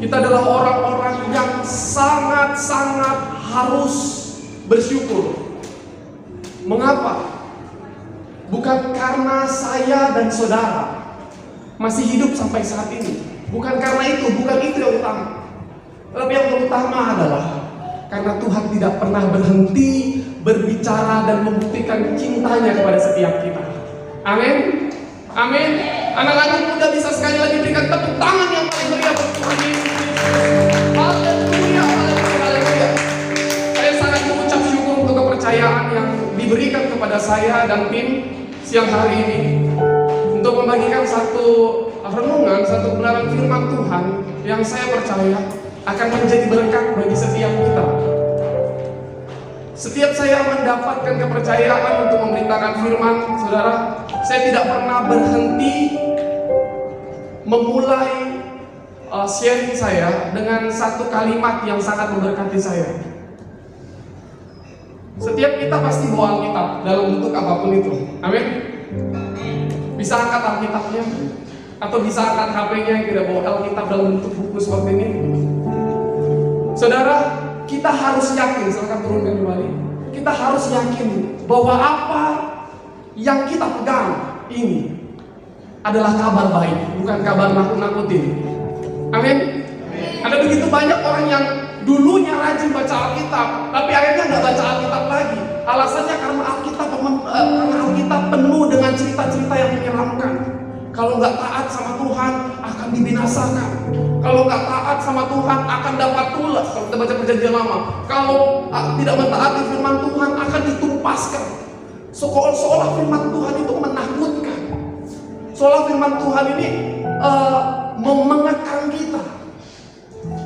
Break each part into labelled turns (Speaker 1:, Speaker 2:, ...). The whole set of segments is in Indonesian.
Speaker 1: Kita adalah orang-orang yang sangat-sangat harus bersyukur. Mengapa? Bukan karena saya dan saudara masih hidup sampai saat ini. Bukan karena itu, bukan itu yang utama. Tapi yang terutama adalah karena Tuhan tidak pernah berhenti berbicara dan membuktikan cintanya kepada setiap kita. Amin. Amin. Anak-anak muda bisa sekali lagi berikan tepuk tangan yang paling meriah buat Tuhan Yesus. Haleluya, haleluya, haleluya. Saya sangat mengucap syukur untuk kepercayaan yang diberikan kepada saya dan tim siang hari ini untuk membagikan satu renungan, satu kebenaran firman Tuhan yang saya percaya akan menjadi berkat bagi setiap kita. Setiap saya mendapatkan kepercayaan untuk memberitakan firman, saudara, saya tidak pernah berhenti memulai sharing saya dengan satu kalimat yang sangat memberkati saya. Setiap kita pasti bawa Alkitab dalam bentuk apapun itu. Amin. Bisa angkat Alkitabnya, atau bisa angkat HP-nya yang tidak bawa Alkitab dalam bentuk buku seperti ini. Saudara, kita harus yakin, silakan turunkan kembali. Kita harus yakin bahwa apa yang kita pegang ini adalah kabar baik, bukan kabar nakut-nakutin. Amin. Ada begitu banyak orang yang dulunya rajin baca Alkitab, tapi akhirnya nggak baca Alkitab lagi. Alasannya karena Alkitab penuh dengan cerita-cerita yang menyeramkan. Kalau nggak taat sama Tuhan akan dibinasakan. Kalau nggak taat sama Tuhan akan dapat tulas. Kalau kita baca perjanjian lama, kalau tidak mentaati firman Tuhan akan ditumpaskan. Seolah-olah firman Tuhan itu menakutkan. Seolah firman Tuhan ini mengekang kita.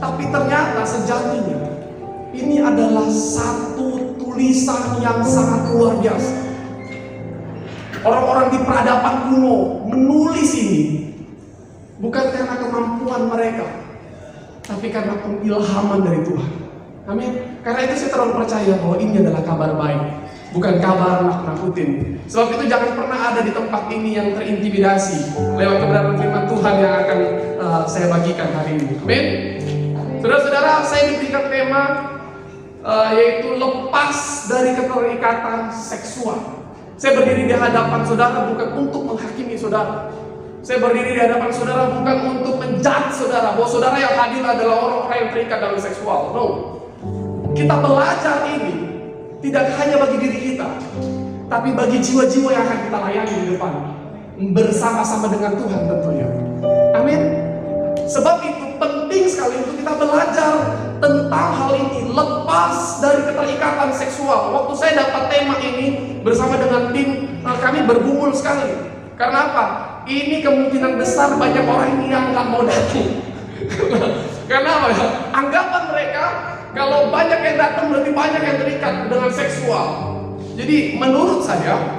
Speaker 1: Tapi ternyata sejatinya ini adalah satu tulisan yang sangat luar biasa. Orang-orang di peradaban kuno menulis ini bukan karena kemampuan mereka, tapi karena pengilhaman dari Tuhan. Amin. Karena itu saya terlalu percaya bahwa ini adalah kabar baik, bukan kabar nakut-nakutin. Sebab itu jangan pernah ada di tempat ini yang terintimidasi lewat kebenaran firman Tuhan yang akan saya bagikan hari ini. Amin. Saudara-saudara, saya diberikan tema yaitu lepas dari keterikatan seksual. Saya berdiri di hadapan saudara bukan untuk menghakimi saudara. Saya berdiri di hadapan saudara bukan untuk menjudge saudara bahwa saudara yang hadir adalah orang-orang yang terikat dalam seksual. No. Kita belajar ini tidak hanya bagi diri kita, tapi bagi jiwa-jiwa yang akan kita layani di depan, bersama-sama dengan Tuhan tentunya. Amin. Sebab itu penting sekali untuk kita belajar tentang hal ini, lepas dari keterikatan seksual. Waktu saya dapat tema ini bersama dengan tim, kami bergumul sekali. Karena apa? Ini kemungkinan besar banyak orang yang nggak mau datang. Karena apa ya? Anggapan mereka kalau banyak yang datang berarti banyak yang terikat dengan seksual. Jadi menurut saya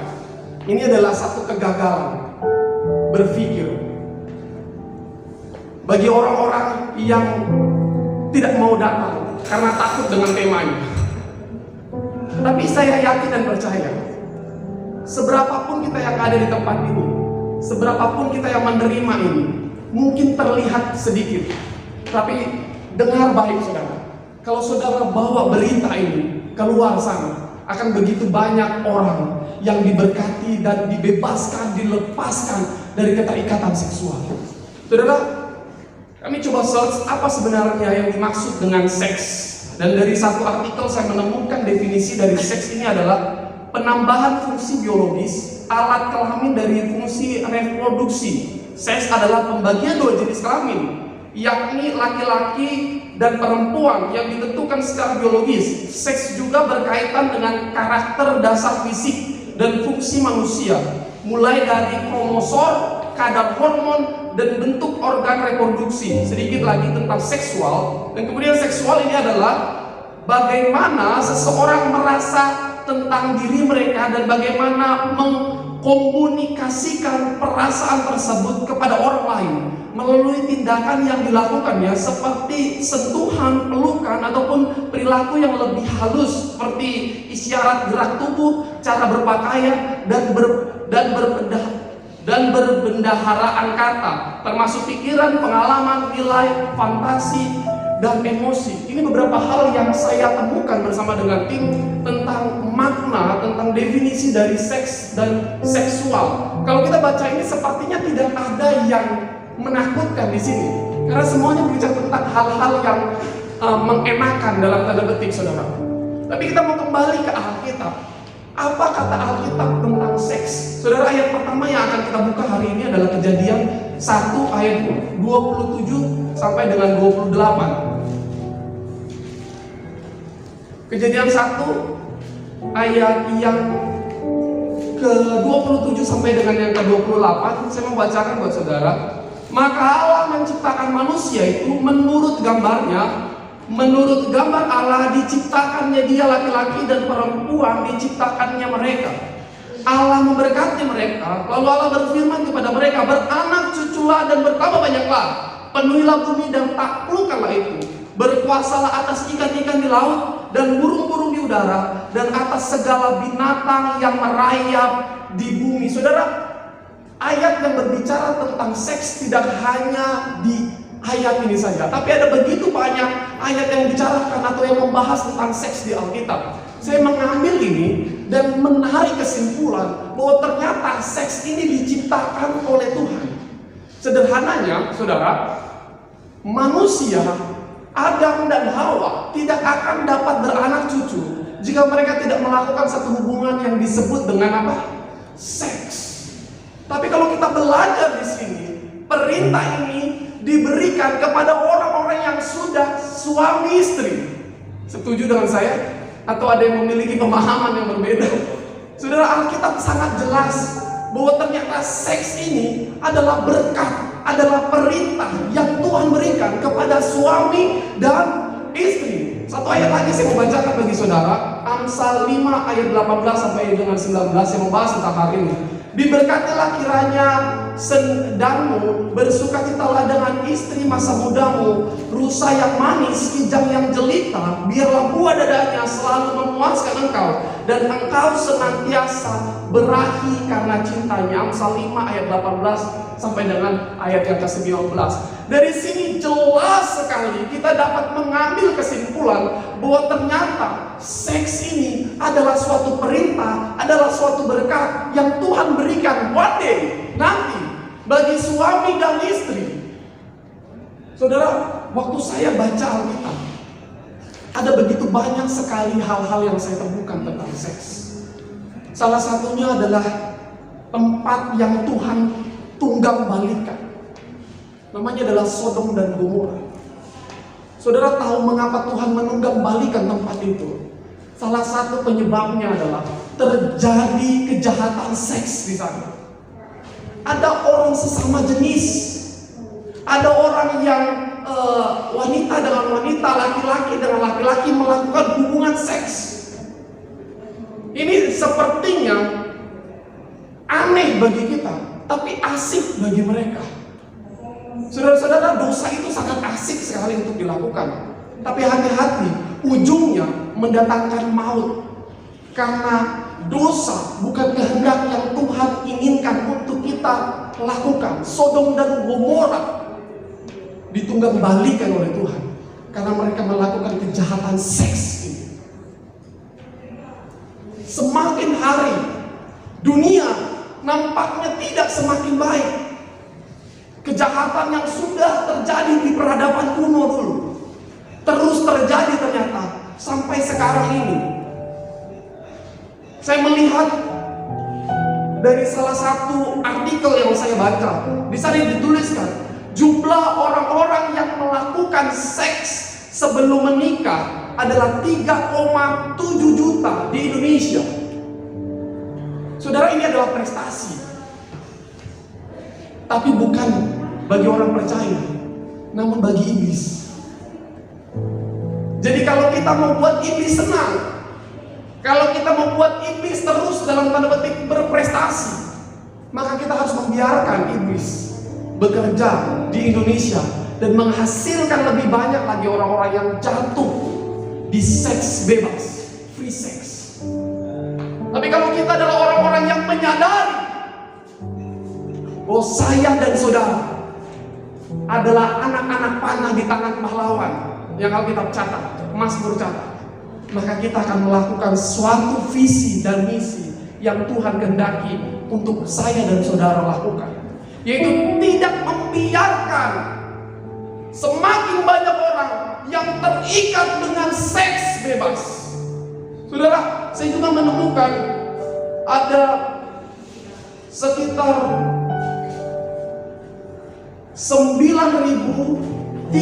Speaker 1: ini adalah satu kegagalan berpikir bagi orang-orang yang tidak mau datang karena takut dengan temanya. Tapi saya yakin dan percaya, seberapapun kita yang ada di tempat ini, seberapapun kita yang menerima ini, mungkin terlihat sedikit, tapi dengar baik saudara. Kalau saudara bawa berita ini keluar sana, akan begitu banyak orang yang diberkati dan dibebaskan, dilepaskan dari keterikatan seksual. Saudara, kami coba search apa sebenarnya yang dimaksud dengan seks. Dan dari satu artikel saya menemukan definisi dari seks ini adalah penambahan fungsi biologis alat kelamin dari fungsi reproduksi. Seks adalah pembagian dua jenis kelamin, yakni laki-laki dan perempuan yang ditentukan secara biologis. Seks juga berkaitan dengan karakter dasar fisik dan fungsi manusia, mulai dari kromosom, kadar hormon, dan bentuk organ reproduksi. Sedikit lagi tentang seksual. Dan kemudian seksual ini adalah bagaimana seseorang merasa tentang diri mereka dan bagaimana mengkomunikasikan perasaan tersebut kepada orang lain melalui tindakan yang dilakukannya, seperti sentuhan, pelukan, ataupun perilaku yang lebih halus seperti isyarat gerak tubuh, cara berpakaian, dan berbedah dan berbendaharaan kata, termasuk pikiran, pengalaman, nilai, fantasi, dan emosi. Ini beberapa hal yang saya temukan bersama dengan tim tentang makna, tentang definisi dari seks dan seksual. Kalau kita baca ini sepertinya tidak ada yang menakutkan di sini, karena semuanya berbicara tentang hal-hal yang mengenakan dalam tanda petik, saudara. Tapi kita mau kembali ke Alkitab. Apa kata Alkitab tentang seks? Saudara, ayat pertama yang akan kita buka hari ini adalah Kejadian 1 ayat 27 sampai dengan 28. Kejadian 1 ayat yang ke-27 sampai dengan yang ke-28. Saya mau bacakan buat saudara. Maka Allah menciptakan manusia itu menurut gambarnya. Menurut gambar Allah diciptakannya dia, laki-laki dan perempuan diciptakannya mereka. Allah memberkati mereka. Lalu Allah berfirman kepada mereka, beranak cuculah dan bertambah banyaklah, penuhilah bumi dan taklukkanlah itu. Berkuasalah atas ikan-ikan di laut dan burung-burung di udara dan atas segala binatang yang merayap di bumi. Saudara, ayat yang berbicara tentang seks tidak hanya di ayat ini saja, tapi ada begitu banyak ayat yang membicarakan atau yang membahas tentang seks di Alkitab. Saya mengambil ini dan menarik kesimpulan bahwa ternyata seks ini diciptakan oleh Tuhan. Sederhananya, saudara, manusia, Adam dan Hawa tidak akan dapat beranak cucu jika mereka tidak melakukan satu hubungan yang disebut dengan apa? Seks. Tapi kalau kita belajar di sini, perintah ini diberikan kepada orang-orang yang sudah suami istri. Setuju dengan saya? Atau ada yang memiliki pemahaman yang berbeda? Saudara, Alkitab sangat jelas bahwa ternyata seks ini adalah berkat, adalah perintah yang Tuhan berikan kepada suami dan istri. Satu ayat lagi saya mau bacakan bagi saudara, Amsal 5 ayat 18 sampai dengan 19 yang membahas tentang hal ini. Diberkatilah kiranya sedangmu, bersukacitalah dengan istri masa mudamu, rusa yang manis, kijang yang jelita, biarlah buah dadanya selalu memuaskan engkau, dan engkau senantiasa berahi karena cintanya. Amsal 5 ayat 18 sampai dengan ayat yang ke-19. Dari sini jelas sekali kita dapat mengambil kesimpulan bahwa ternyata seks ini adalah suatu perintah, adalah suatu berkat yang Tuhan berikan one day nanti bagi suami dan istri. Saudara, waktu saya baca Alkitab, ada begitu banyak sekali hal-hal yang saya temukan tentang seks. Salah satunya adalah tempat yang Tuhan tunggang balikan. Namanya adalah Sodom dan Gomora. Saudara tahu mengapa Tuhan menunggang balikan tempat itu? Salah satu penyebabnya adalah terjadi kejahatan seks di sana. Ada orang sesama jenis, ada orang yang wanita dengan wanita, laki-laki dengan laki-laki melakukan hubungan seks. Ini sepertinya aneh bagi kita, tapi asik bagi mereka. Saudara-saudara, dosa itu sangat asik sekali untuk dilakukan. Tapi hati-hati, ujungnya mendatangkan maut. Karena dosa bukan kehendak yang Tuhan inginkan untuk kita lakukan. Sodom dan Gomora ditunggang balikan oleh Tuhan karena mereka melakukan kejahatan seks ini. Semakin hari dunia nampaknya tidak semakin baik. Kejahatan yang sudah terjadi di peradaban kuno dulu terus terjadi ternyata sampai sekarang ini. Saya melihat dari salah satu artikel yang saya baca, di sana dituliskan jumlah orang-orang yang melakukan seks sebelum menikah adalah 3,7 juta di Indonesia. Saudara, ini adalah prestasi. Tapi bukan bagi orang percaya, namun bagi iblis. Jadi kalau kita mau buat iblis senang, kalau kita mau buat iblis terus dalam tanda petik berprestasi, maka kita harus membiarkan iblis bekerja di Indonesia dan menghasilkan lebih banyak lagi orang-orang yang jatuh di seks bebas, free sex. Tapi kalau kita adalah orang-orang yang menyadari bahwa saya dan saudara adalah anak-anak panah di tangan pahlawan yang Alkitab catat, Mazmur catat, maka kita akan melakukan suatu visi dan misi yang Tuhan kehendaki untuk saya dan saudara lakukan, yaitu tidak membiarkan semakin banyak orang yang terikat dengan seks bebas. Saudara, saya juga menemukan ada sekitar 9.039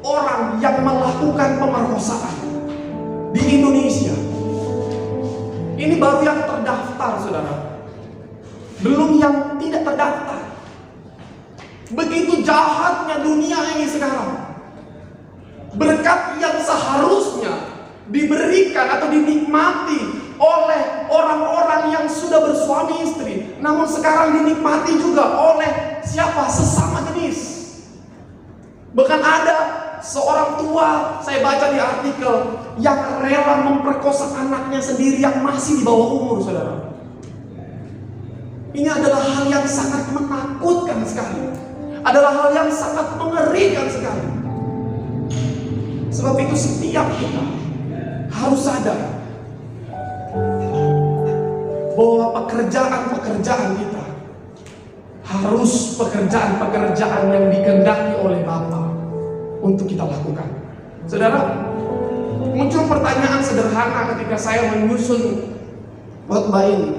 Speaker 1: orang yang melakukan pemerkosaan di Indonesia. Ini baru yang terdaftar, saudara. Belum yang tidak terdaftar. Begitu jahatnya dunia ini sekarang. Berkat yang seharusnya diberikan atau dinikmati oleh orang-orang yang sudah bersuami istri, namun sekarang dinikmati juga oleh siapa? Sesama jenis. Bahkan ada seorang tua, saya baca di artikel, yang rela memperkosa anaknya sendiri yang masih di bawah umur, saudara. Ini adalah hal yang sangat menakutkan sekali, adalah hal yang sangat mengerikan sekali. Sebab itu setiap kita harus sadar bahwa pekerjaan-pekerjaan kita harus pekerjaan-pekerjaan yang dikehendaki oleh Bapa untuk kita lakukan. Saudara, muncul pertanyaan sederhana ketika saya menyusun khotbah ini.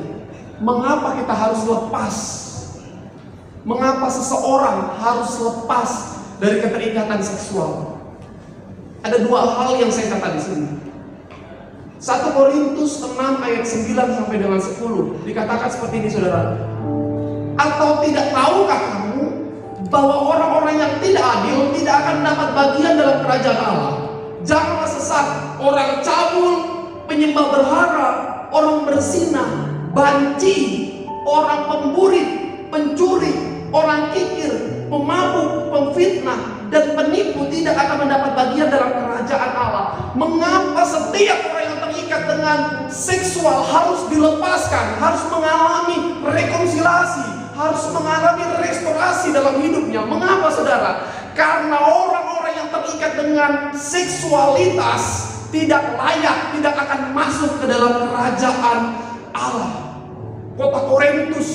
Speaker 1: Mengapa kita harus lepas? Mengapa seseorang harus lepas dari keterikatan seksual? Ada dua hal yang saya catat di sini. 1 Korintus 6 ayat 9 sampai dengan 10 dikatakan seperti ini, saudara. Atau tidak tahukah kamu bahwa orang-orang yang tidak adil tidak akan dapat bagian dalam kerajaan Allah? Janganlah sesat, orang cabul, penyembah berhala, orang berzinah, banci, orang pemburit, pencuri, orang kikir, pemabuk, pemfitnah, dan penipu tidak akan mendapat bagian dalam kerajaan Allah. Mengapa setiap orang yang terikat dengan seksual harus dilepaskan, harus mengalami rekonsiliasi, harus mengalami restorasi dalam hidupnya? Mengapa, saudara? Karena orang-orang yang terikat dengan seksualitas tidak layak, tidak akan masuk ke dalam kerajaan Allah. Kota Korintus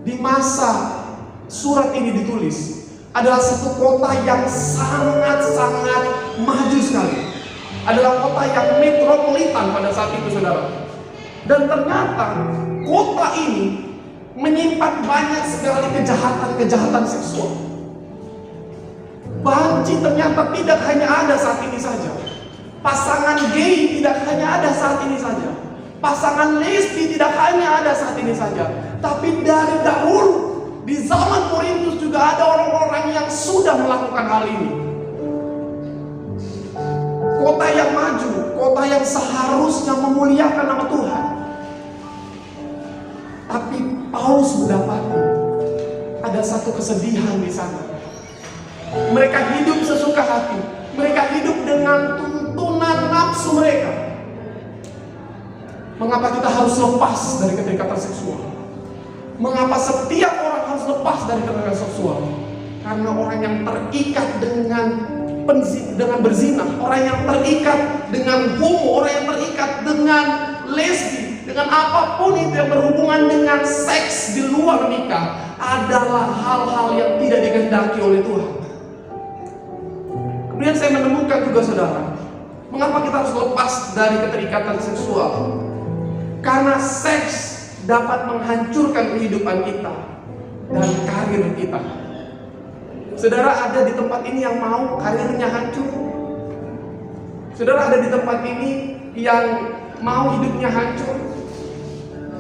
Speaker 1: di masa surat ini ditulis adalah satu kota yang sangat-sangat maju sekali. Adalah kota yang metropolitan pada saat itu, saudara. Dan ternyata kota ini menyimpan banyak sekali kejahatan-kejahatan seksual. Banci ternyata tidak hanya ada saat ini saja. Pasangan gay tidak hanya ada saat ini saja. Pasangan lesbi tidak hanya ada saat ini saja. Tapi dari dahulu, di zaman Korintus juga ada orang-orang yang sudah melakukan hal ini. Kota yang maju, kota yang seharusnya memuliakan nama Tuhan. Tapi Paulus mendapati ada satu kesedihan di sana. Mereka hidup sesuka hati. Mereka hidup dengan tuntunan nafsu mereka. Mengapa kita harus lepas dari keterikatan seksual? Mengapa setiap orang harus lepas dari keterikatan seksual? Karena orang yang terikat dengan berzina, orang yang terikat dengan homo, orang yang terikat dengan lesbi, dengan apapun itu yang berhubungan dengan seks di luar nikah, adalah hal-hal yang tidak dikehendaki oleh Tuhan. Kemudian saya menemukan juga, saudara, mengapa kita harus lepas dari keterikatan seksual? Karena seks dapat menghancurkan kehidupan kita dan karir kita. Saudara, ada di tempat ini yang mau karirnya hancur? Saudara, ada di tempat ini yang mau hidupnya hancur?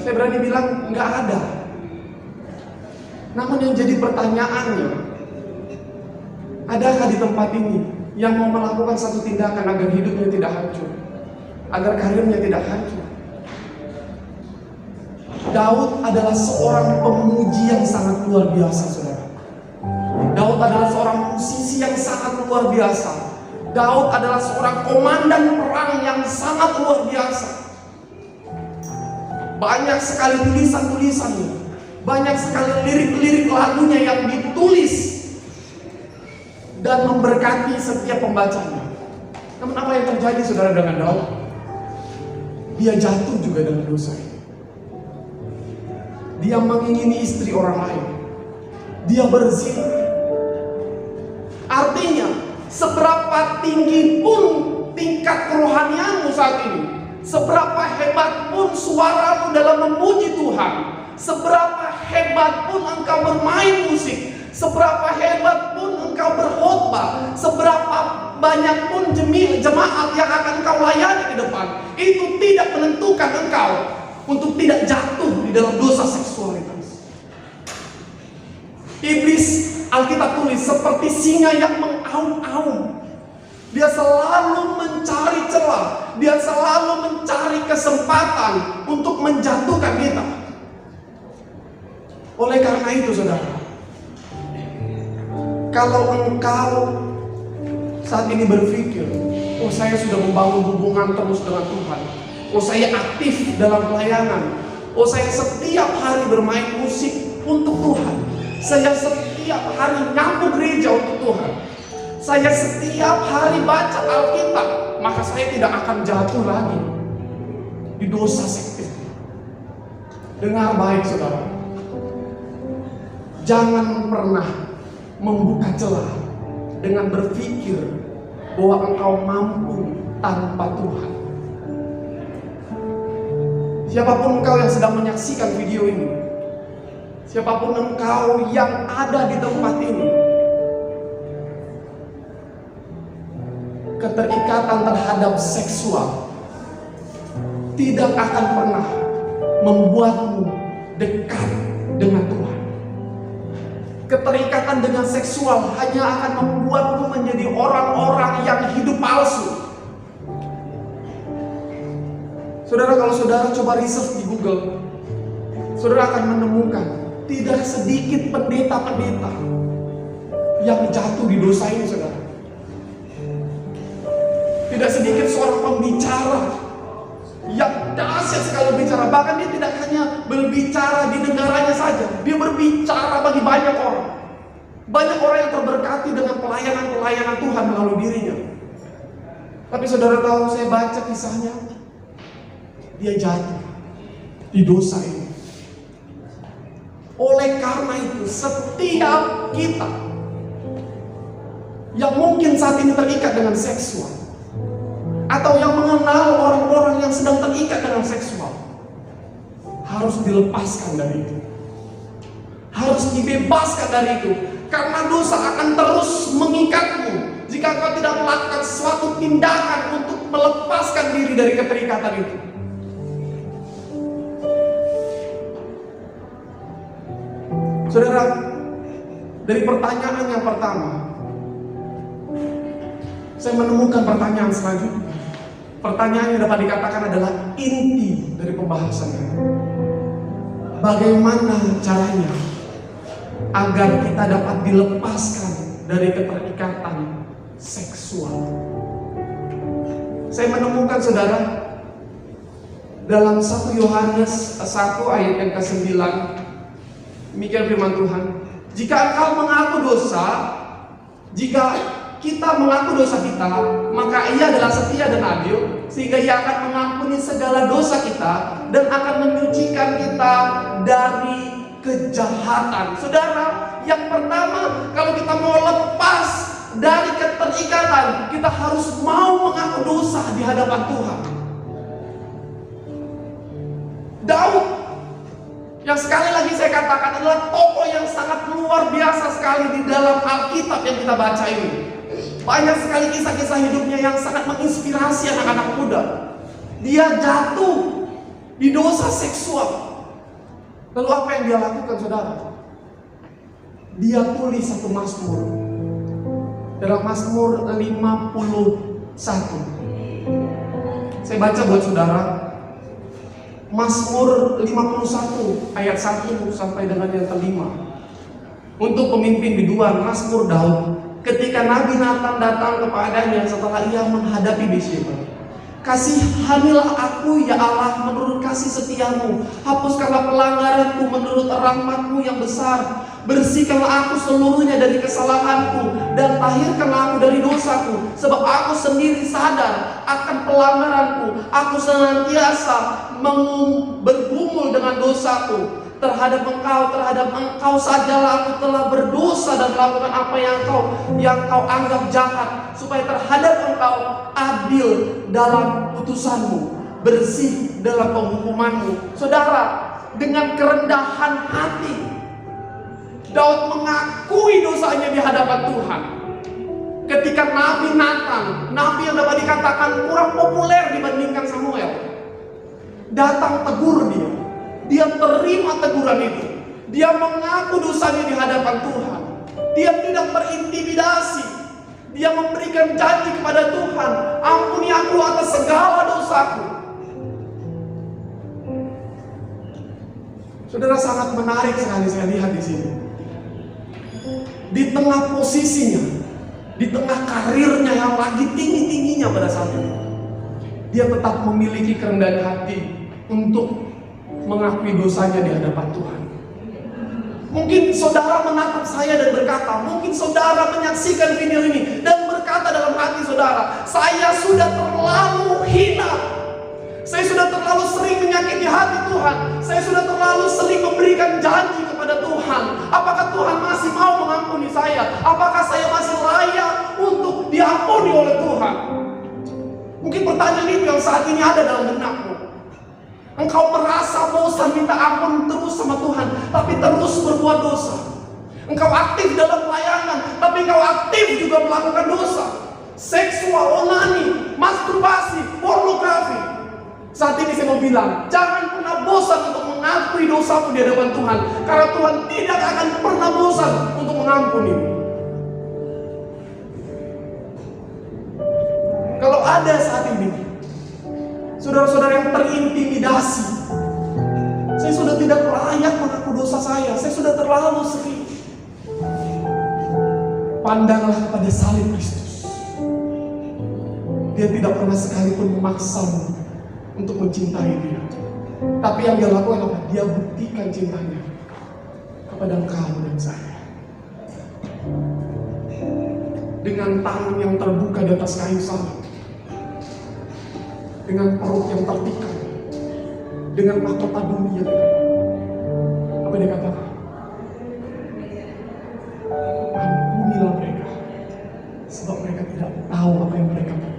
Speaker 1: Saya berani bilang nggak ada. Namun yang jadi pertanyaannya, adakah di tempat ini yang mau melakukan satu tindakan agar hidupnya tidak hancur, agar karirnya tidak hancur? Daud adalah seorang pemuji yang sangat luar biasa, saudara. Daud adalah seorang musisi yang sangat luar biasa. Daud adalah seorang komandan perang yang sangat luar biasa. Banyak sekali tulisan-tulisannya Banyak sekali lirik-lirik lagunya yang ditulis dan memberkati setiap pembacanya. Namun apa yang terjadi saudara dengan Daud? Dia jatuh juga dalam dosa ini. Dia mengingini istri orang lain. Dia berzina. Artinya, seberapa tinggi pun tingkat kerohanianmu saat ini, seberapa hebat pun suaramu dalam memuji Tuhan, seberapa hebat pun engkau bermain musik, seberapa hebat pun engkau berkhotbah, seberapa banyak pun jemaat yang akan engkau layani ke depan, itu tidak menentukan engkau untuk tidak jatuh di dalam dosa seksualitas. Iblis, Alkitab tulis, seperti singa yang mengaum-aum. Dia selalu mencari celah, dia selalu mencari kesempatan untuk menjatuhkan kita. Oleh karena itu saudara, kalau engkau saat ini berpikir, oh saya sudah membangun hubungan terus dengan Tuhan, oh saya aktif dalam pelayanan, oh saya setiap hari bermain musik untuk Tuhan, saya setiap hari nyapu gereja untuk Tuhan, saya setiap hari baca Alkitab, maka saya tidak akan jatuh lagi di dosa seksual. Dengar baik saudara, jangan pernah membuka celah dengan berpikir bahwa engkau mampu tanpa Tuhan. Siapapun engkau yang sedang menyaksikan video ini, siapapun engkau yang ada di tempat ini, keterikatan terhadap seksual tidak akan pernah membuatmu dekat dengan Tuhan. Keterikatan dengan seksual hanya akan membuatmu menjadi orang-orang yang hidup palsu. Saudara, kalau saudara coba research di Google, saudara akan menemukan tidak sedikit pendeta-pendeta yang jatuh di dosa ini, saudara. Tidak sedikit seorang pembicara yang dahsyat sekali bicara. Bahkan dia tidak hanya berbicara di negaranya saja, dia berbicara bagi banyak orang. Banyak orang yang terberkati dengan pelayanan-pelayanan Tuhan melalui dirinya. Tapi saudara tahu, saya baca kisahnya, dia jatuh di dosa ini. Oleh karena itu, setiap kita yang mungkin saat ini terikat dengan seksual, atau yang mengenal orang-orang yang sedang terikat dengan seksual, harus dilepaskan dari itu, harus dibebaskan dari itu, karena dosa akan terus mengikatmu jika kau tidak melakukan suatu tindakan untuk melepaskan diri dari keterikatan itu. Saudara, dari pertanyaan yang pertama, saya menemukan pertanyaan selanjutnya. Pertanyaan yang dapat dikatakan adalah inti dari pembahasan ini. Bagaimana caranya agar kita dapat dilepaskan dari keterikatan seksual? Saya menemukan saudara dalam 1 Yohanes 1 ayat yang ke-9, demikian firman Tuhan. Jika engkau mengaku dosa, jika kita mengaku dosa kita, maka Ia adalah setia dan adil, sehingga Ia akan mengampuni segala dosa kita dan akan menyucikan kita dari kejahatan. Saudara, yang pertama, kalau kita mau lepas dari keterikatan, kita harus mau mengaku dosa di hadapan Tuhan. Daud, yang sekali lagi saya katakan adalah tokoh yang sangat luar biasa sekali di dalam Alkitab yang kita baca ini. Banyak sekali kisah-kisah hidupnya yang sangat menginspirasi anak-anak muda. Dia jatuh di dosa seksual. Lalu apa yang dia lakukan, saudara? Dia tulis satu Mazmur. Dalam Mazmur 51. Saya baca buat saudara. Mazmur 51 ayat 1 sampai dengan yang kelima. Untuk pemimpin biduan, Mazmur Daud. Ketika Nabi Nathan datang kepadanya setelah ia menghadapi Bathsheba, Kasihanilah aku ya Allah menurut kasih setiamu. Hapuskanlah pelanggaranku menurut rahmat-Mu yang besar. Bersihkanlah aku seluruhnya dari kesalahanku, dan tahirkanlah aku dari dosaku. Sebab aku sendiri sadar akan pelanggaranku. Aku senantiasa bergumul dengan dosaku. Terhadap engkau sajalah aku telah berdosa dan melakukan apa yang kau anggap jahat, supaya terhadap engkau adil dalam putusanmu, bersih dalam penghukumanmu. Saudara, dengan kerendahan hati Daud mengakui dosanya di hadapan Tuhan. Ketika Nabi Nathan, nabi yang dapat dikatakan kurang populer dibandingkan Samuel, datang tegur dia. Dia terima teguran itu. Dia mengaku dosanya di hadapan Tuhan. Dia tidak terintimidasi. Dia memberikan janji kepada Tuhan, ampuni aku atas segala dosaku. Saudara, sangat menarik sekali saya lihat di sini. Di tengah posisinya, di tengah karirnya yang lagi tinggi-tingginya pada saat itu, dia tetap memiliki kerendahan hati untuk mengakui dosanya di hadapan Tuhan. Mungkin saudara menatap saya dan berkata, mungkin saudara menyaksikan video ini dan berkata dalam hati saudara, saya sudah terlalu hina, saya sudah terlalu sering menyakiti hati Tuhan, saya sudah terlalu sering memberikan janji kepada Tuhan. Apakah Tuhan masih mau mengampuni saya? Apakah saya masih layak untuk diampuni oleh Tuhan? Mungkin pertanyaan itu yang saat ini ada dalam benakmu. Engkau merasa bosan minta ampun terus sama Tuhan, tapi terus berbuat dosa. Engkau aktif dalam pelayanan, tapi engkau aktif juga melakukan dosa. Seksual, onani, masturbasi, pornografi. Saat ini saya mau bilang, jangan pernah bosan untuk mengakui dosamu di hadapan Tuhan, karena Tuhan tidak akan pernah bosan untuk mengampuni. Kalau ada saat ini saudara-saudara yang terintimidasi, saya sudah tidak layak mengaku dosa saya sudah terlalu sering. Pandanglah kepada salib Kristus. Dia tidak pernah sekalipun memaksamu untuk mencintai dia, tapi yang dia lakukan adalah dia buktikan cintanya kepada engkau dan saya. Dengan tangan yang terbuka di atas kayu salib, dengan perut yang tertikam, dengan mahkota dunia. Apa dia katakan? Ampunilah mereka, sebab mereka tidak tahu apa yang mereka buat.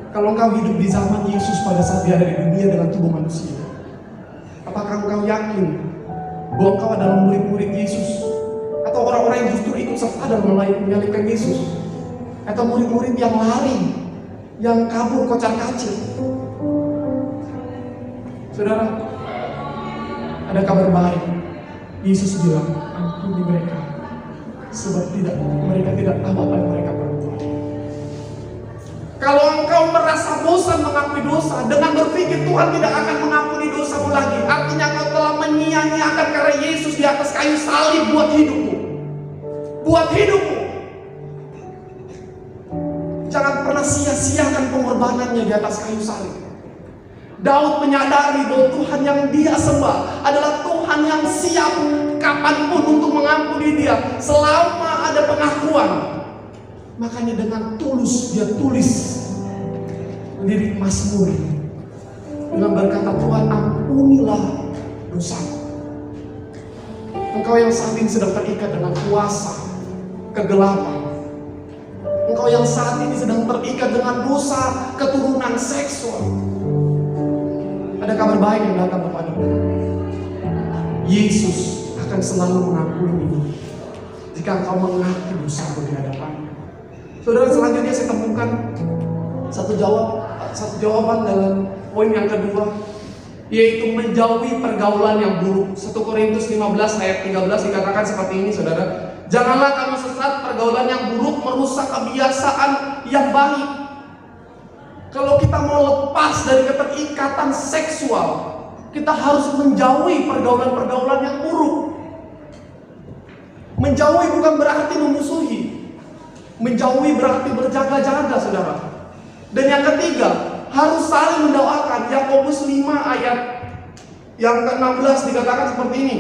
Speaker 1: Kalau engkau hidup di zaman Yesus pada saat dia ada di dunia dengan tubuh manusia, apakah engkau yakin bahwa engkau adalah murid-murid Yesus? Atau orang-orang yang justru ikut serta dalam menyalibkan Yesus? Atau murid-murid yang lari, yang kabur kocar-kacir? Saudara, ada kabar baik. Yesus bilang, ampuni mereka, sebab mereka tidak tahu apa yang mereka perbuat. Kalau engkau merasa bosan mengakui dosa dengan berpikir Tuhan tidak akan mengampuni dosamu lagi, artinya engkau telah menyia-nyiakan karya Yesus di atas kayu salib buat hidupmu. Buat hidupmu. Jangan pernah sia-siakan pengorbanannya di atas kayu salib. Daud menyadari bahwa Tuhan yang dia sembah adalah Tuhan yang siap kapanpun untuk mengampuni dia selama ada pengakuan. Makanya dengan tulus dia tulis lirik Mazmur dengan berkata, Tuhan ampunilah dosaku. Engkau yang saat ini sedang terikat dengan kuasa kegelapan, engkau yang saat ini sedang terikat dengan dosa keturunan seksual, ada kabar baik yang datang kepadamu. Yesus akan selalu mengampuni jika engkau mengaku dosamu di hadapannya. Saudara, selanjutnya saya temukan satu jawaban dalam poin yang kedua, yaitu menjauhi pergaulan yang buruk. 1 Korintus 15 ayat 13 dikatakan seperti ini, saudara. Janganlah kamu sesat, pergaulan yang buruk merusak kebiasaan yang baik. Kalau kita mau lepas dari keterikatan seksual, kita harus menjauhi pergaulan-pergaulan yang buruk. Menjauhi bukan berarti memusuhi. Menjauhi berarti berjaga-jaga, saudara. Dan yang ketiga, harus saling mendoakan. Yakobus 5 ayat yang ke-16 dikatakan seperti ini.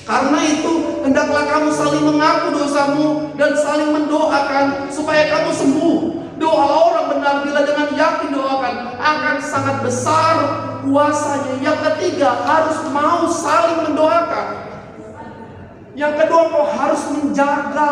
Speaker 1: Karena itu, hendaklah kamu saling mengaku dosamu dan saling mendoakan supaya kamu sembuh. Doa orang benar bila dengan yakin doakan akan sangat besar kuasanya. Yang ketiga, harus mau saling mendoakan. Yang kedua, kau harus menjaga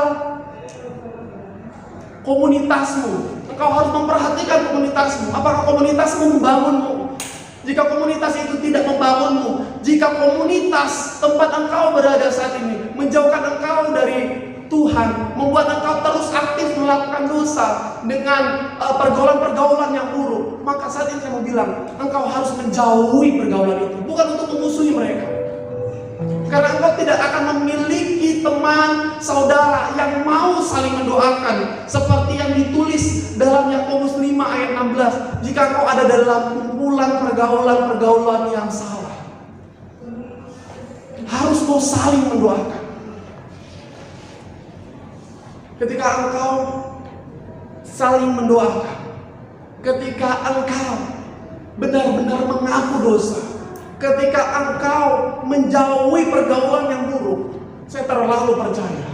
Speaker 1: komunitasmu. Engkau harus memperhatikan komunitasmu. Apakah komunitasmu membangunmu? Jika komunitas itu tidak membangunmu, jika komunitas tempat engkau berada saat ini menjauhkan engkau dari Tuhan, membuat engkau terus aktif melakukan dosa dengan pergaulan-pergaulan yang buruk, maka saat ini saya mau bilang, engkau harus menjauhi pergaulan itu. Bukan untuk memusuhi mereka, karena engkau tidak akan memiliki teman saudara yang mau saling mendoakan seperti yang ditulis dalam Yakobus 5 ayat 16. Jika engkau ada dalam kumpulan pergaulan-pergaulan yang salah, harus mau saling mendoakan. Ketika engkau saling mendoakan, ketika engkau benar-benar mengaku dosa, ketika engkau menjauhi pergaulan yang buruk, saya terlalu percaya,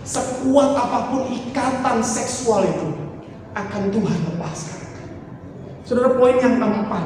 Speaker 1: sekuat apapun ikatan seksual itu akan Tuhan lepaskan. Saudara, poin yang keempat,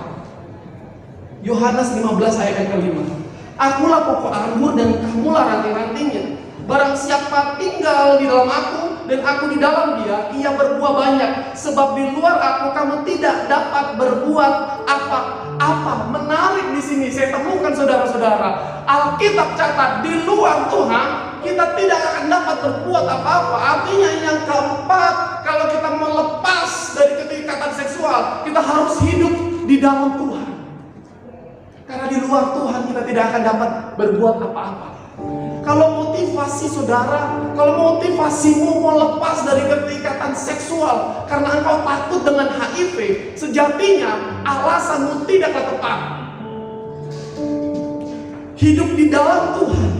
Speaker 1: Yohanes 15 ayat yang kelima. Akulah pokok anggur dan kamulah ranting-rantingnya. Barang siapa tinggal di dalam aku dan aku di dalam dia, ia berbuah banyak. Sebab di luar aku kamu tidak dapat berbuat apa-apa. Menarik di sini saya temukan saudara-saudara, Alkitab catat di luar Tuhan kita tidak akan dapat berbuat apa-apa. Artinya yang keempat, kalau kita mau lepas dari keterikatan seksual, kita harus hidup di dalam Tuhan. Karena di luar Tuhan kita tidak akan dapat berbuat apa-apa. Kalau motivasi saudara, kalau motivasimu mau lepas dari keterikatan seksual karena engkau takut dengan HIV, sejatinya alasanmu tidaklah tepat. Hidup di dalam Tuhan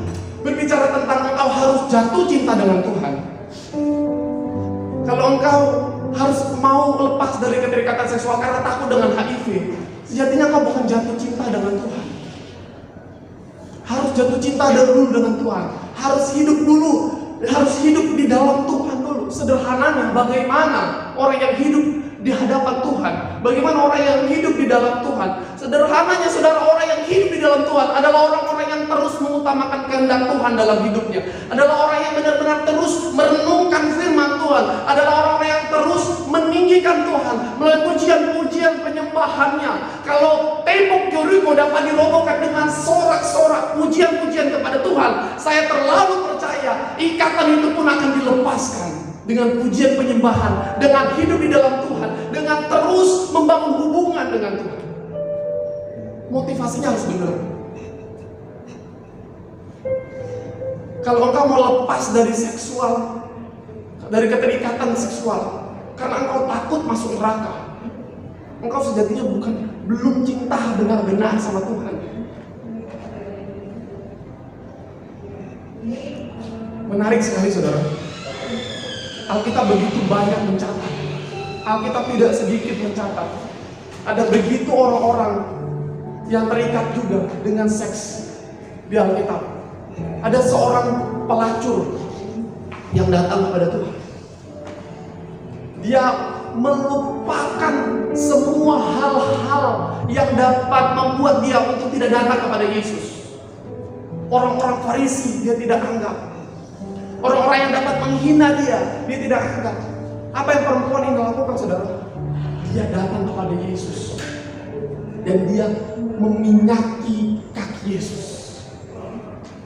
Speaker 1: berbicara tentang engkau harus jatuh cinta dengan Tuhan. Kalau engkau harus mau lepas dari keterikatan seksual karena takut dengan HIV, sejatinya engkau bukan jatuh cinta dengan Tuhan. Harus jatuh cinta dulu dengan Tuhan. Harus hidup dulu. Harus hidup di dalam Tuhan dulu. Sederhananya, bagaimana orang yang hidup di hadapan Tuhan? Bagaimana orang yang hidup di dalam Tuhan? Sederhananya saudara, orang yang hidup di dalam Tuhan adalah orang-orang yang terus mengutamakan kehendak Tuhan dalam hidupnya. Adalah orang yang benar-benar terus merenungkan firman Tuhan. Adalah orang-orang yang terus meninggikan Tuhan melalui pujian-pujian penyembahannya. Kalau tembok Yeriko dapat dirobohkan dengan sorak-sorak pujian-pujian kepada Tuhan, saya terlalu percaya ikatan itu pun akan dilepaskan dengan pujian penyembahan, dengan hidup di dalam Tuhan, dengan terus membangun hubungan dengan Tuhan. Motivasinya harus benar. Kalau engkau mau lepas dari seksual, dari keterikatan seksual, karena engkau takut masuk neraka, engkau sejatinya belum cinta benar-benar sama Tuhan. Menarik sekali saudara, Alkitab begitu banyak mencatat. Alkitab tidak sedikit mencatat. Ada begitu orang-orang yang terikat juga dengan seks di Alkitab. Ada seorang pelacur yang datang kepada Tuhan. Dia melupakan semua hal-hal yang dapat membuat dia untuk tidak datang kepada Yesus. Orang-orang Farisi dia tidak anggap. Orang-orang yang dapat menghina dia tidak anggap. Apa yang perempuan ini lakukan saudara? Dia datang kepada Yesus dan dia meminyaki kaki Yesus.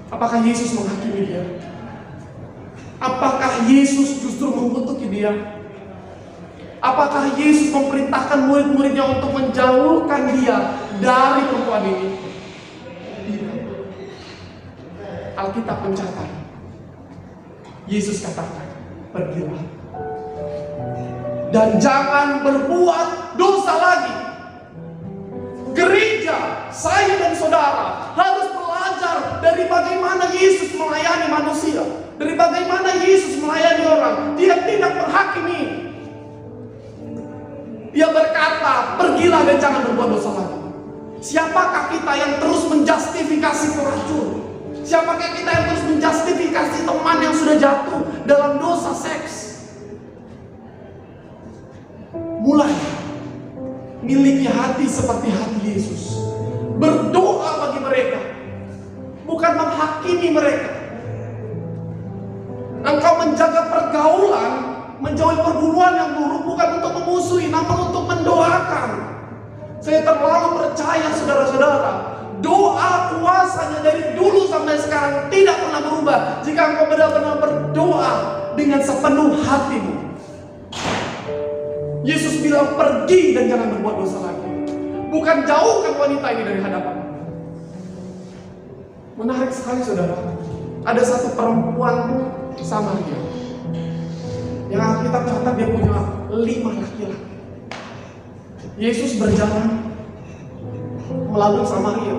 Speaker 1: Apakah Yesus menghakimi dia? Apakah Yesus justru mengutuki dia? Apakah Yesus memerintahkan murid-muridnya untuk menjauhkan dia dari perempuan ini? Tidak. Alkitab mencatat, Yesus katakan, pergilah dan jangan berbuat dosa lagi. Gereja, saya dan saudara harus belajar dari bagaimana Yesus melayani manusia, dari bagaimana Yesus melayani orang. Dia tidak menghakimi, kata, pergilah dan jangan berbuat dosa lagi? Siapakah kita yang terus menjustifikasi pelacur? Siapakah kita yang terus menjustifikasi teman yang sudah jatuh dalam dosa seks? Mulai miliki hati seperti hati Yesus. Berdoa bagi mereka, bukan menghakimi mereka. Engkau menjaga pergaulan, menjauhi pergumulan yang buruk, bukan untuk memusuhi, namun untuk mendoakan. Saya terlalu percaya, saudara-saudara, doa kuasanya dari dulu sampai sekarang tidak pernah berubah jika engkau benar-benar berdoa dengan sepenuh hatimu. Yesus bilang, pergi dan jangan berbuat dosa lagi. Bukan jauhkan wanita ini dari hadapan. Menarik sekali, saudara. Ada satu perempuan Samaria yang Alkitab catat dia punya 5 laki-laki. Yesus berjalan melalui Samaria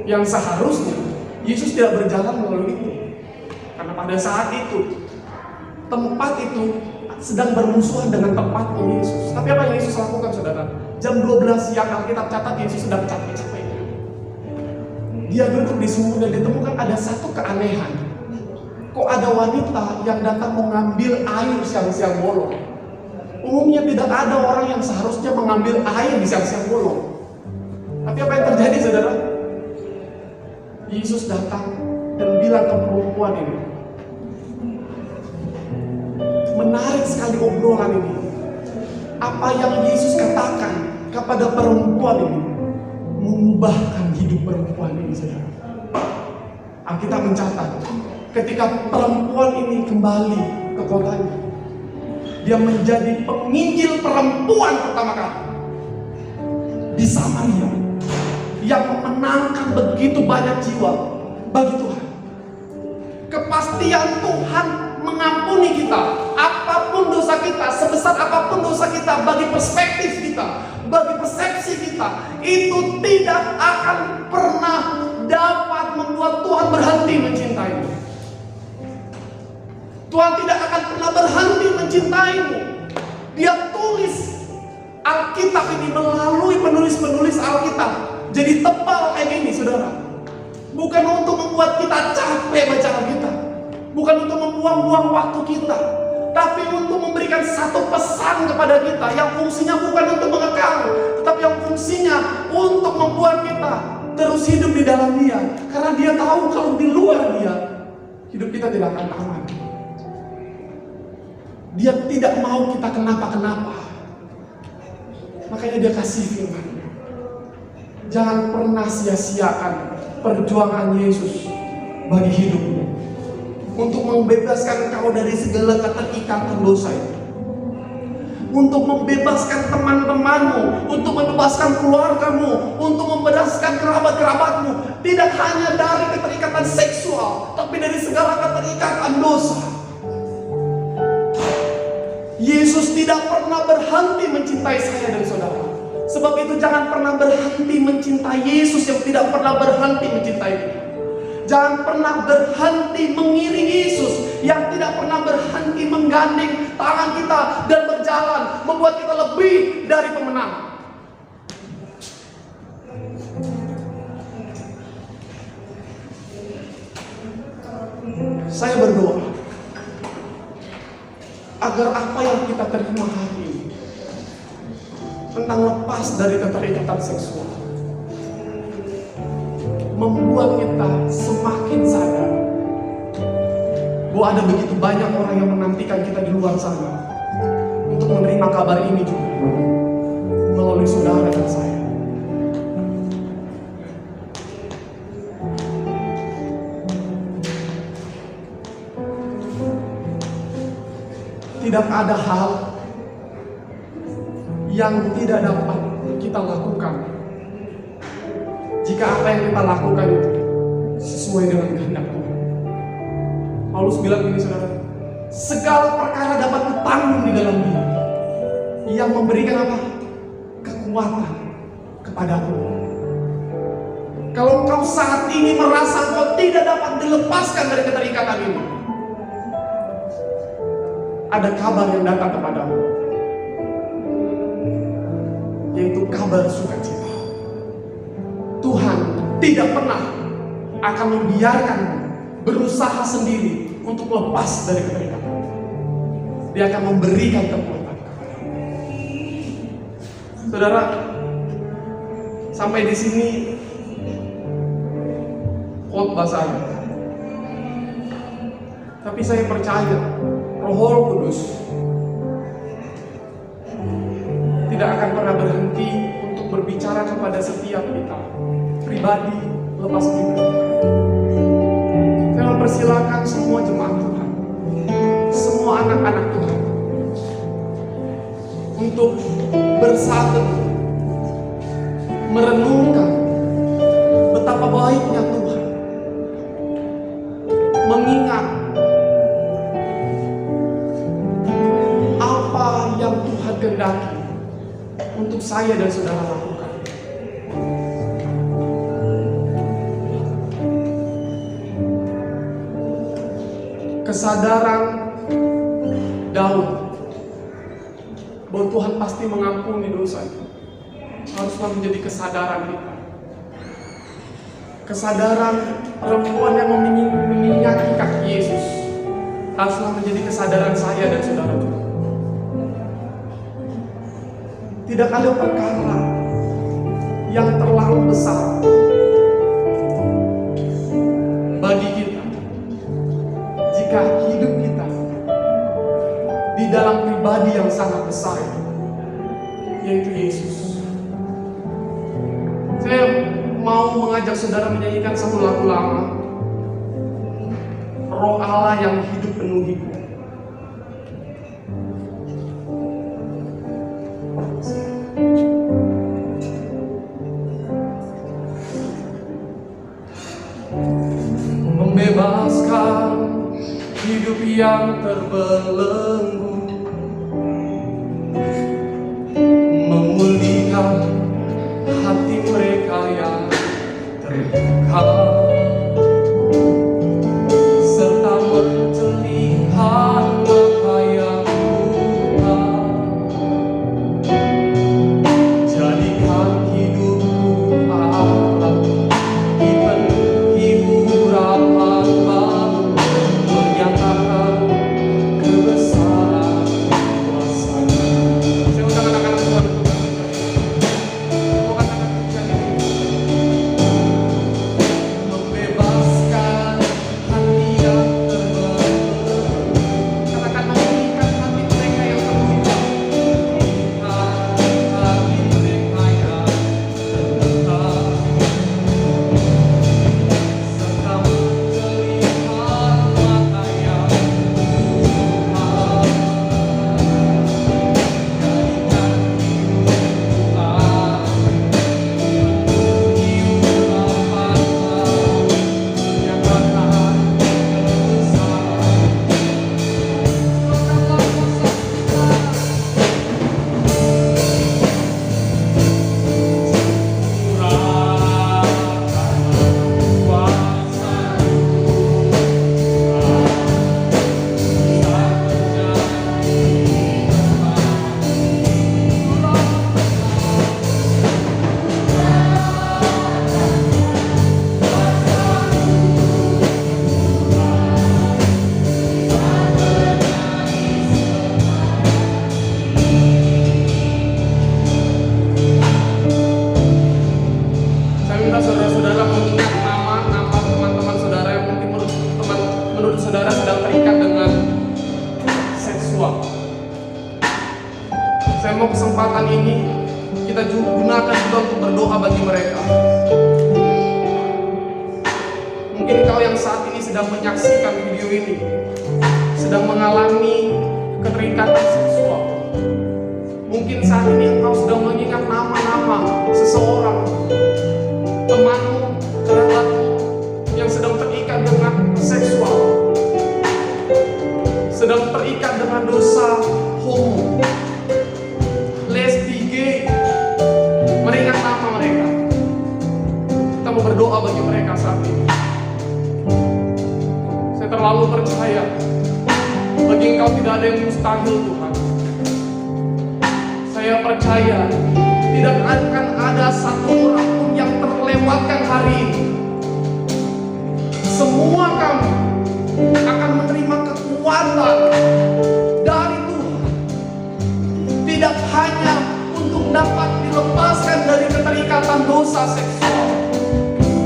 Speaker 1: yang seharusnya Yesus tidak berjalan melalui itu, karena pada saat itu tempat itu sedang bermusuhan dengan tempatnya Yesus. Tapi apa yang Yesus lakukan, saudara? Jam 12 siang Alkitab catat Yesus sedang capek-capeknya. Dia duduk di sumur dan ditemukan ada satu keanehan. Kok ada wanita yang datang mengambil air siang-siang bolong? Umumnya tidak ada orang yang seharusnya mengambil air di siang-siang bolong. Tapi apa yang terjadi, saudara? Yesus datang dan bilang ke perempuan ini. Menarik sekali obrolan ini. Apa yang Yesus katakan kepada perempuan ini mengubahkan hidup perempuan ini, saudara. Alkitab mencatat, ketika perempuan ini kembali ke kotanya, dia menjadi penginjil perempuan pertama kali di Samaria yang memenangkan begitu banyak jiwa bagi Tuhan. Kepastian Tuhan mengampuni kita, apapun dosa kita, sebesar apapun dosa kita, bagi perspektif kita, bagi persepsi kita, itu tidak akan pernah dapat membuat Tuhan berhenti mencintaimu. Tuhan tidak akan pernah berhenti mencintaimu. Dia tulis Alkitab ini melalui penulis-penulis Alkitab jadi tebal kayak gini, saudara. Bukan untuk membuat kita capek baca Alkitab, bukan untuk membuang-buang waktu kita, tapi untuk memberikan satu pesan kepada kita yang fungsinya bukan untuk mengekang, tetapi yang fungsinya untuk membuat kita terus hidup di dalam Dia. Karena Dia tahu kalau di luar Dia, hidup kita tidak akan aman. Dia tidak mau kita kenapa-kenapa. Makanya Dia kasih firman. Jangan pernah sia-siakan perjuangan Yesus bagi hidupmu, untuk membebaskan kau dari segala keterikatan dosa itu, untuk membebaskan teman-temanmu, untuk membebaskan keluargamu, untuk membebaskan kerabat-kerabatmu, tidak hanya dari keterikatan seksual, tapi dari segala keterikatan dosa. Yesus tidak pernah berhenti mencintai saya dan saudara. Sebab itu jangan pernah berhenti mencintai Yesus yang tidak pernah berhenti mencintai kita. Jangan pernah berhenti mengiring Yesus yang tidak pernah berhenti menggandeng tangan kita dan berjalan, membuat kita lebih dari pemenang. Saya berdoa agar apa yang kita terima hari ini tentang lepas dari keterikatan seksual membuat kita semakin sadar bahwa ada begitu banyak orang yang menantikan kita di luar sana untuk menerima kabar ini juga melalui saudara dan saya. Tidak ada hal yang tidak dapat kita lakukan jika apa yang kita lakukan itu sesuai dengan kehendak Tuhan. Paulus bilang ini, saudara, segala perkara dapat kutanggung di dalam Dia yang memberikan apa? Kekuatan kepadaku. Kalau kau saat ini merasa kau tidak dapat dilepaskan dari keterikatan ini, ada kabar yang datang kepadamu, bersukacita. Tuhan tidak pernah akan membiarkan berusaha sendiri untuk lepas dari keterikatan. Dia akan memberikan kekuatan. Saudara, sampai di sini khotbah saya. Tapi saya percaya Roh Kudus tidak akan pernah berhenti untuk berbicara kepada setiap kita, pribadi lepas pribadi. Saya mempersilakan semua jemaat Tuhan, semua anak-anak Tuhan, untuk bersatu merenungkan betapa baiknya Tuhan, mengingat apa yang Tuhan kehendaki untuk saya dan saudara lakukan. Kesadaran Daud bahwa Tuhan pasti mengampuni dosa itu haruslah menjadi kesadaran kita. Kesadaran perempuan yang meminyaki kaki Yesus haruslah menjadi kesadaran saya dan saudara juga. Tidak ada perkara yang terlalu besar bagi kita jika hidup kita di dalam pribadi yang sangat besar, yaitu Yesus. Saya mau mengajak saudara menyanyikan satu lagu lama, Roh Allah yang hidup penuhiku. Membebaskan hidup yang terbelenggu, memulihkan hati mereka yang terluka, serta mencelihkan mata yang buta. Jadikan hidupku Allah dipenuhi urapan baru, menyatakan kebesaran kuasa-Nya. Saya undang anak-anak Tuhan untuk membebaskan hati yang terbelenggu, katakan memulihkan hati mereka yang terluka, hati mereka yang terluka, serta mencelihkan mata yang buta. Jadikan hidupku Allah dipenuhi urapan baru, menyatakan kebesaran. Saya minta saudara-saudara mengingat nama-nama teman-teman saudara yang mungkin menurut saudara sedang terikat dengan seksual. Saya mau kesempatan ini kita gunakan juga untuk berdoa bagi mereka. Mungkin kau yang saat ini sedang menyaksikan video ini sedang mengalami keterikatan seksual. Mungkin saat ini engkau sedang mengingat nama-nama seseorang, temanmu, kerabatmu yang sedang terikat dengan seksual, sedang terikat dengan dosa homo, lesbi, gay. Mengingat nama mereka. Kita mau berdoa bagi mereka saat ini. Saya terlalu percaya bagi engkau tidak ada yang mustahil, Tuhan. Saya percaya tidak tidak akan ada satu orang pun yang terlewatkan hari ini. Semua kami akan menerima kekuatan dari Tuhan, tidak hanya untuk dapat dilepaskan dari keterikatan dosa seksual,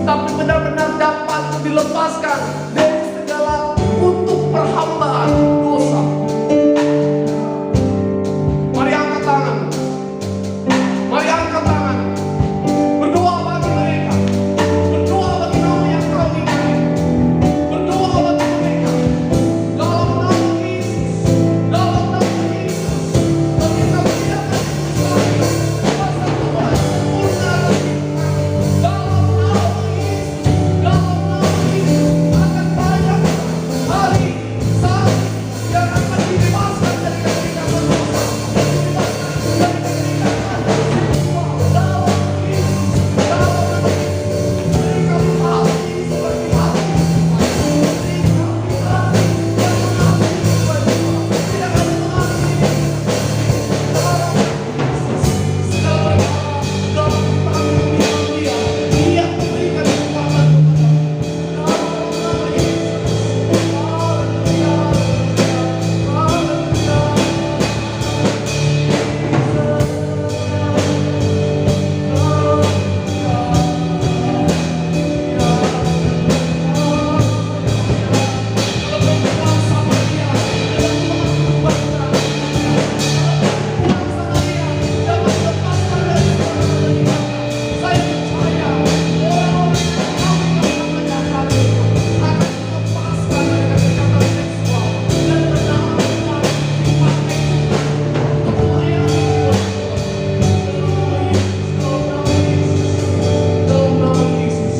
Speaker 1: tapi benar-benar dapat dilepaskan dari segala kutuk perhambaan dosa. Mari angkat tangan, mari angkat tangan, berdoa bagi mereka, berdoa bagi nama yang kau tinggali, berdoa bagi mereka dalam nama Yesus, dalam nama Yesus. Bagi kami tidak akan kuasa Tuhan sempurna dalam nama Yesus, dalam nama Yesus. Akan banyak hari saat yang akan dibebaskan dari keterikatan dosa, dibebaskan dari keterikatan seksual dalam Yesus, dalam nama Yesus. Beri kami hati seperti hati Tuhan, beri kami hati yang mengasihi Tuhan, tidak hanya mengasihi dalam Yesus, segala dalam tanggung Dia, Dia memberikan kekuatan kepada kami dalam nama Yesus.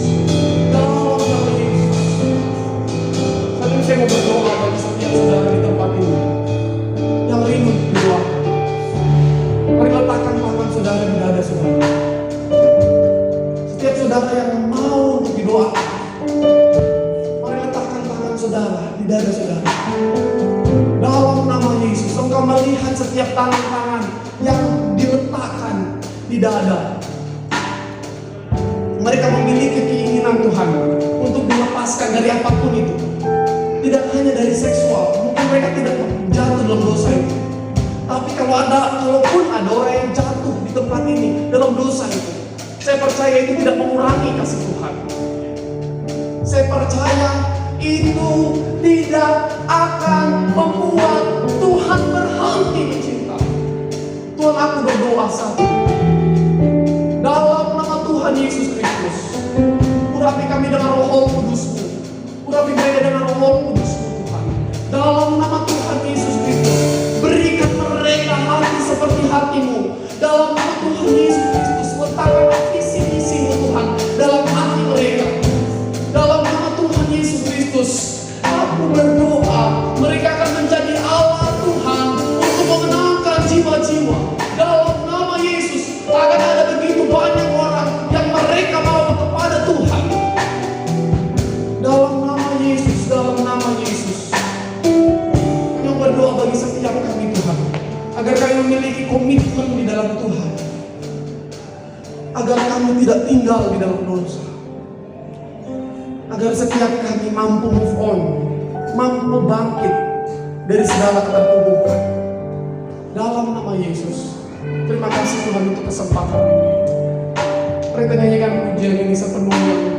Speaker 1: Haleluya, saya mau berdoa bagi setiap saudara di tempat ini yang rindu berdoa. Mari letakkan tangan saudara di dada saudara. Setiap saudara yang mau untuk didoakan, mari letakkan tangan saudara di dada saudara. Dalam nama Yesus, engkau melihat setiap tangan-tangan yang diletakkan di dada. Mereka memiliki keinginan Tuhan untuk dilepaskan dari apapun itu. Tidak hanya dari seksual, mungkin mereka tidak jatuh dalam dosa itu. Tapi kalaupun ada orang yang jatuh di tempat ini dalam dosa itu, saya percaya itu tidak mengurangi kasih Tuhan. Saya percaya itu tidak akan membuat Tuhan berhenti mencinta. Tuhan, aku berdoa satu, dalam nama Tuhan Yesus Kristus, urapi kami dengan Roh Kudus-Mu, urapi mereka dengan Roh Kudus-Mu Tuhan. Dalam nama Tuhan Yesus Kristus, berikan mereka hati seperti hati-Mu. Dalam nama Tuhan Yesus Kristus, letakkan visi-misi-Mu Tuhan dalam hati mereka. Dalam nama Tuhan Yesus Kristus, aku berdoa mereka akan menjadi Allah Tuhan untuk memenangkan jiwa-jiwa. Dalam nama Yesus, akan ada begitu banyak orang yang mereka mau kepada Tuhan. Dalam nama Yesus, dalam nama Yesus, kami berdoa bagi setiap kami Tuhan, agar kami memiliki komitmen di dalam Tuhan, agar kami tidak tinggal di dalam dosa, agar setiap kami mampu move on, mampu bangkit dari segala keterpurukan. Dalam nama Yesus, terima kasih Tuhan untuk kesempatan ini. Mari kita nyanyikan pujian ini sepenuhnya.